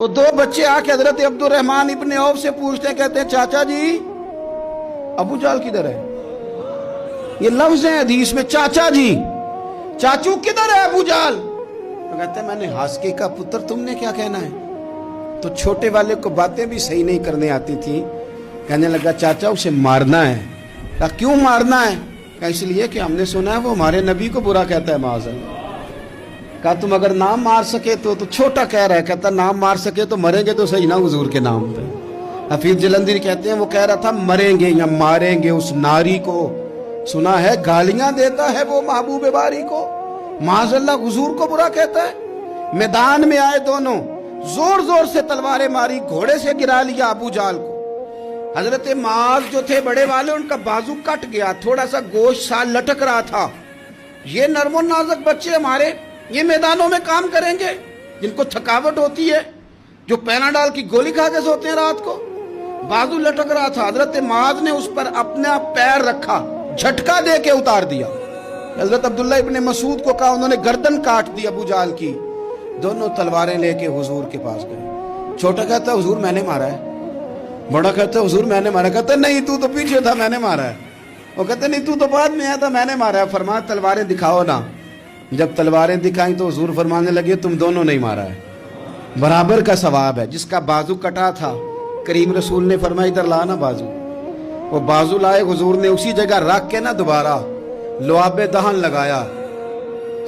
وہ دو بچے آ کے حضرت عبدالرحمن ابن عوف سے پوچھتے ہیں، کہتے ہیں چاچا جی ابو جہل کدھر ہے؟ یہ لفظ ہے حدیث میں، چاچا جی، چاچو کدھر ہے ابو جہل؟ تو کہتے ہیں میں نے ہاسکے کا پتر، تم نے کیا کہنا ہے؟ تو چھوٹے والے کو باتیں بھی صحیح نہیں کرنے آتی تھی، کہنے لگا چاچا اسے مارنا ہے۔ کہا کیوں مارنا ہے؟ کہا اس لیے کہ ہم نے سنا ہے وہ ہمارے نبی کو برا کہتا ہے معاذ اللہ۔ کہا تم اگر نام مار سکے تو چھوٹا کہہ رہا ہے، کہتا نام مار سکے تو مریں گے تو صحیح نا حضور کے نام پہ۔ حفیظ جلندری کہتے ہیں وہ کہہ رہا تھا مریں گے یا ماریں گے اس ناری کو، سنا ہے گالیاں دیتا ہے وہ محبوب باری کو، معاذ اللہ حضور کو برا کہتا ہے۔ میدان میں آئے دونوں، زور زور سے تلواریں ماری، گھوڑے سے گرا لیا ابو جہل کو۔ حضرت معاذ جو تھے بڑے والے، ان کا بازو کٹ گیا، تھوڑا سا گوشت سال لٹک رہا تھا۔ یہ نرم و نازک بچے ہمارے، یہ میدانوں میں کام کریں گے جن کو تھکاوٹ ہوتی ہے، جو پیناڈال کی گولی کھا کے سوتے ہیں رات کو؟ بازو لٹک رہا تھا، حضرت معاذ نے اس پر اپنا پیر رکھا، جھٹکا دے کے اتار دیا۔ حضرت عبداللہ ابن مسعود کو کہا، انہوں نے گردن کاٹ دی ابو جہل کی۔ دونوں تلواریں لے کے حضور کے پاس گئے۔ چھوٹا کہتا ہے حضور میں نے مارا ہے، بڑا کہتا ہے حضور میں نے مارا۔ کہتا ہے نہیں تو پیچھے تھا، میں نے مارا ہے۔ وہ کہتے ہیں نہیں تو بعد میں آیا تھا، میں نے مارا ہے۔ فرمایا تلواریں دکھاؤ نا۔ جب تلواریں دکھائیں تو حضور فرمانے لگے تم دونوں نہیں مارا ہے، برابر کا ثواب ہے۔ جس کا بازو کٹا تھا کریم رسول نے فرمایا ادھر لا نا بازو۔ وہ بازو لائے، حضور نے اسی جگہ رکھ کے نا دوبارہ لعاب دہن لگایا۔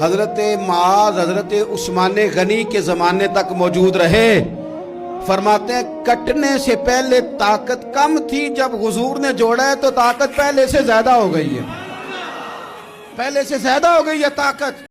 حضرت معاذ حضرت عثمان غنی کے زمانے تک موجود رہے۔ فرماتے ہیں کٹنے سے پہلے طاقت کم تھی، جب حضور نے جوڑا ہے تو طاقت پہلے سے زیادہ ہو گئی ہے، پہلے سے زیادہ ہو گئی ہے طاقت۔